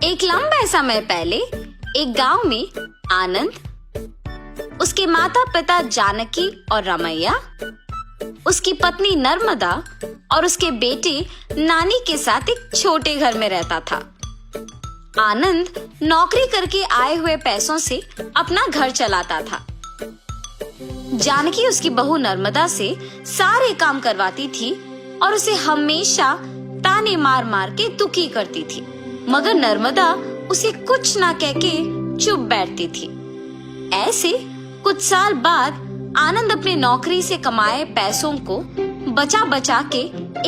एक लंबे समय पहले एक गांव में आनंद, उसके माता पिता जानकी और रमैया, उसकी पत्नी नर्मदा और उसके बेटे नानी के साथ एक छोटे घर में रहता था। आनंद नौकरी करके आए हुए पैसों से अपना घर चलाता था। जानकी उसकी बहू नर्मदा से सारे काम करवाती थी और उसे हमेशा ताने मार मार के दुखी करती थी, मगर नर्मदा उसे कुछ ना कह के चुप बैठती थी। ऐसे कुछ साल बाद आनंद अपने नौकरी से कमाए पैसों को बचा बचा के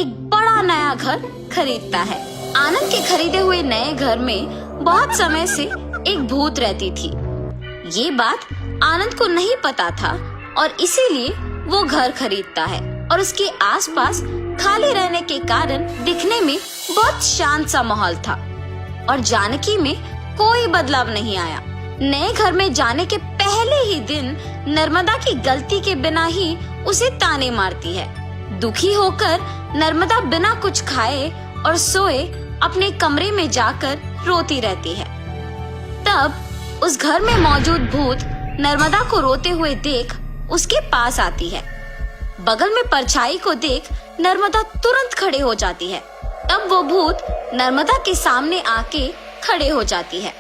एक बड़ा नया घर खरीदता है। आनंद के खरीदे हुए नए घर में बहुत समय से एक भूत रहती थी। ये बात आनंद को नहीं पता था और इसीलिए वो घर खरीदता है और उसके आसपास खाली रहने के कारण दिखने में बहुत शांत सा माहौल था और जानकी में कोई बदलाव नहीं आया। नए घर में जाने के पहले ही दिन नर्मदा की गलती के बिना ही उसे ताने मारती है। दुखी होकर नर्मदा बिना कुछ खाए और सोए अपने कमरे में जाकर रोती रहती है। तब उस घर में मौजूद भूत नर्मदा को रोते हुए देख उसके पास आती है। बगल में परछाई को देख नर्मदा तुरंत खड़े हो जाती है। तब वो भूत नर्मदा के सामने आके खड़े हो जाती है।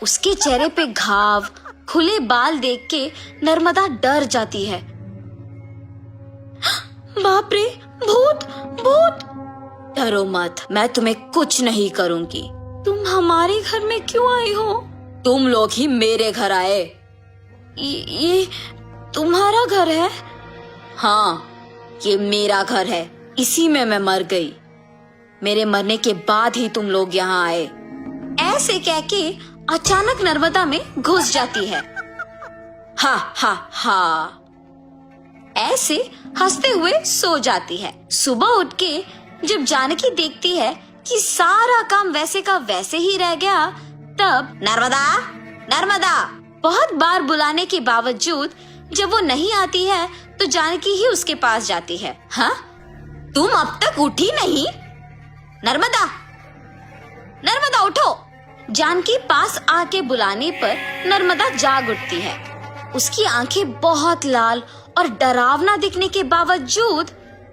उसके चेहरे पे घाव, खुले बाल देख के नर्मदा डर जाती है। बाप रे, भूत भूत! डरो मत, मैं तुम्हें कुछ नहीं करूंगी। तुम हमारे घर में क्यों आई हो? तुम लोग ही मेरे घर आए। ये तुम्हारा घर है? हाँ, ये मेरा घर है। इसी में मैं मर गई। मेरे मरने के बाद ही तुम लोग यहाँ आए। ऐसे कह के अचानक नर्मदा में घुस जाती है। हा हा हा! ऐसे हंसते हुए सो जाती है। सुबह उठ के जब जानकी देखती है कि सारा काम वैसे का वैसे ही रह गया, तब नर्मदा नर्मदा बहुत बार बुलाने के बावजूद जब वो नहीं आती है तो जानकी ही उसके पास जाती है। हाँ, तुम अब तक उठी नहीं? नर्मदा नर्मदा उठो! जानकी पास आके बुलाने पर नर्मदा जाग उठती है। उसकी आंखें बहुत लाल और डरावना दिखने के बावजूद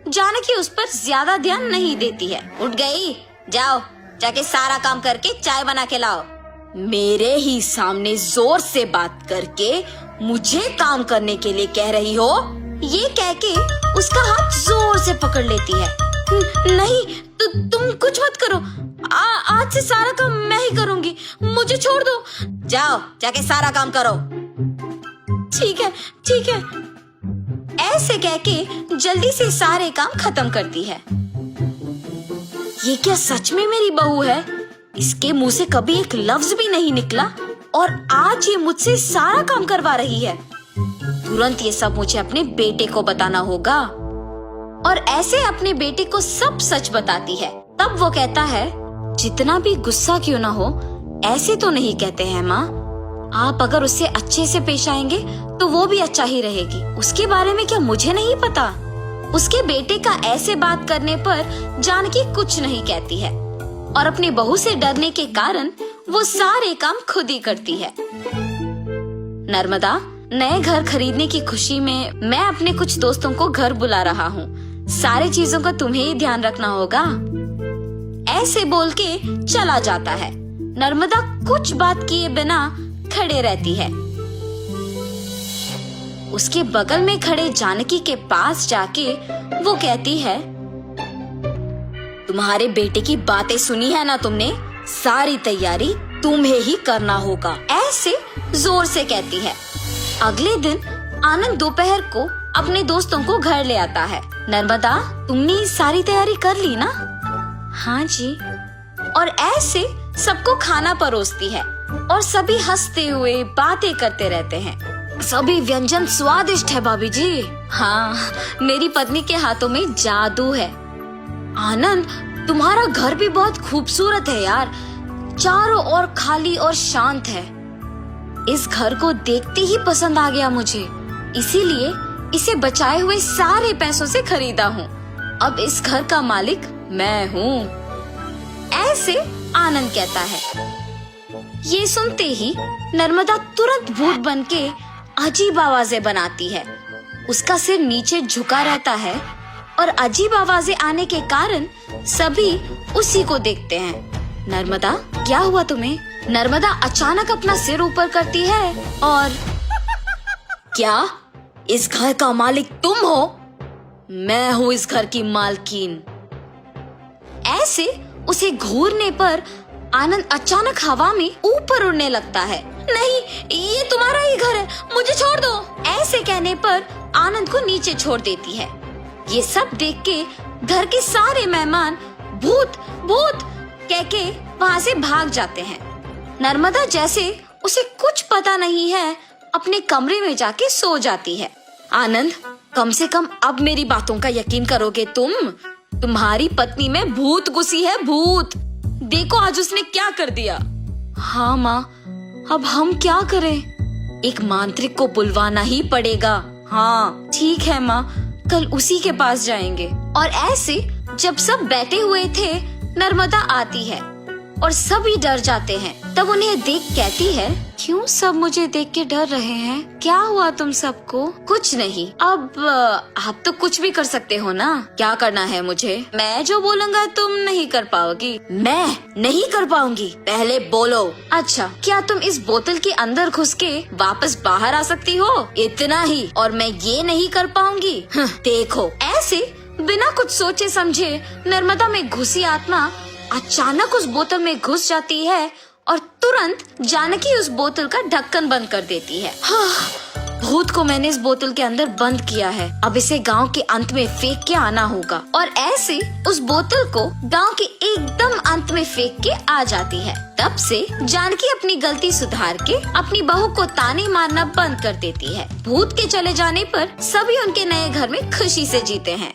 जानकी उस पर ज्यादा ध्यान नहीं देती है। उठ गई? जाओ, जाके सारा काम करके चाय बना के लाओ। मेरे ही सामने जोर से बात करके मुझे काम करने के लिए कह रही हो? ये कह के उसका हाथ जोर से पकड़ लेती है। नहीं, तुम कुछ मत करो। आज से सारा काम मैं ही करूंगी, मुझे छोड़ दो। जाओ, जाके सारा काम करो। ठीक है, ठीक है। ऐसे कह के जल्दी से सारे काम खत्म करती है। ये क्या सच में मेरी बहू है? इसके मुंह से कभी एक लफ्ज भी नहीं निकला और आज ये मुझसे सारा काम करवा रही है। तुरंत ये सब मुझे अपने बेटे को बताना होगा। और ऐसे अपने बेटे को सब सच बताती है। तब वो कहता है, जितना भी गुस्सा क्यों ना हो, ऐसे तो नहीं कहते हैं माँ। आप अगर उससे अच्छे से पेश आएंगे तो वो भी अच्छा ही रहेगी। उसके बारे में क्या मुझे नहीं पता? उसके बेटे का ऐसे बात करने पर जानकी कुछ नहीं कहती है और अपनी बहू से डरने के कारण वो सारे काम खुद ही करती है। नर्मदा, नए घर खरीदने की खुशी में मैं अपने कुछ दोस्तों को घर बुला रहा हूँ। सारी चीजों का तुम्हें ही ध्यान रखना होगा। ऐसे बोल के चला जाता है। नर्मदा कुछ बात किए बिना खड़े रहती है। उसके बगल में खड़े जानकी के पास जाके वो कहती है, तुम्हारे बेटे की बातें सुनी है ना तुमने? सारी तैयारी तुम्हें ही करना होगा। ऐसे जोर से कहती है। अगले दिन आनंद दोपहर को अपने दोस्तों को घर ले आता है। नर्मदा, तुमने सारी तैयारी कर ली ना? हाँ जी। और ऐसे सबको खाना परोसती है और सभी हंसते हुए बातें करते रहते हैं। सभी व्यंजन स्वादिष्ट है भाभी जी। हाँ, मेरी पत्नी के हाथों में जादू है। आनंद, तुम्हारा घर भी बहुत खूबसूरत है यार। चारों ओर खाली और शांत है। इस घर को देखते ही पसंद आ गया मुझे, इसीलिए इसे बचाए हुए सारे पैसों से खरीदा हूँ। अब इस घर का मालिक मैं हूँ। ऐसे आनंद कहता है। ये सुनते ही नर्मदा तुरंत भूत बनके अजीब आवाजें बनाती है। उसका सिर नीचे झुका रहता है और अजीब आवाजें आने के कारण सभी उसी को देखते हैं। नर्मदा, क्या हुआ तुम्हें? नर्मदा अचानक अपना सिर ऊपर करती है और क्या इस घर का मालिक तुम हो? मैं हूँ इस घर की मालकिन। ऐसे उसे घूरने पर आनंद अचानक हवा में ऊपर उड़ने लगता है। नहीं, ये तुम्हारा ही घर है, मुझे छोड़ दो। ऐसे कहने पर आनंद को नीचे छोड़ देती है। ये सब देख के घर के सारे मेहमान भूत भूत कह के वहाँ से भाग जाते हैं। नर्मदा जैसे उसे कुछ पता नहीं है अपने कमरे में जाके सो जाती है। आनंद, कम से कम अब मेरी बातों का यकीन करोगे तुम? तुम्हारी पत्नी में भूत घुसी है, भूत। देखो आज उसने क्या कर दिया। हाँ माँ, अब हम क्या करें? एक मांत्रिक को बुलवाना ही पड़ेगा। हाँ ठीक है माँ, कल उसी के पास जाएंगे। और ऐसे जब सब बैठे हुए थे, नर्मदा आती है और सभी डर जाते हैं। तब उन्हें देख कहती है, क्यों सब मुझे देख के डर रहे हैं? क्या हुआ तुम सबको? कुछ नहीं। अब आप तो कुछ भी कर सकते हो ना। क्या करना है मुझे? मैं जो बोलूँगा तुम नहीं कर पाओगी। मैं नहीं कर पाऊंगी? पहले बोलो। अच्छा, क्या तुम इस बोतल के अंदर घुस के वापस बाहर आ सकती हो? इतना ही, और मैं ये नहीं कर पाऊंगी? देखो। ऐसे बिना कुछ सोचे समझे नर्मदा में घुसी आत्मा अचानक उस बोतल में घुस जाती है और तुरंत जानकी उस बोतल का ढक्कन बंद कर देती है। भूत को मैंने इस बोतल के अंदर बंद किया है, अब इसे गांव के अंत में फेंक के आना होगा। और ऐसे उस बोतल को गांव के एकदम अंत में फेंक के आ जाती है। तब से जानकी अपनी गलती सुधार के अपनी बहू को ताने मारना बंद कर देती है। भूत के चले जाने पर सभी उनके नए घर में खुशी से जीते हैं।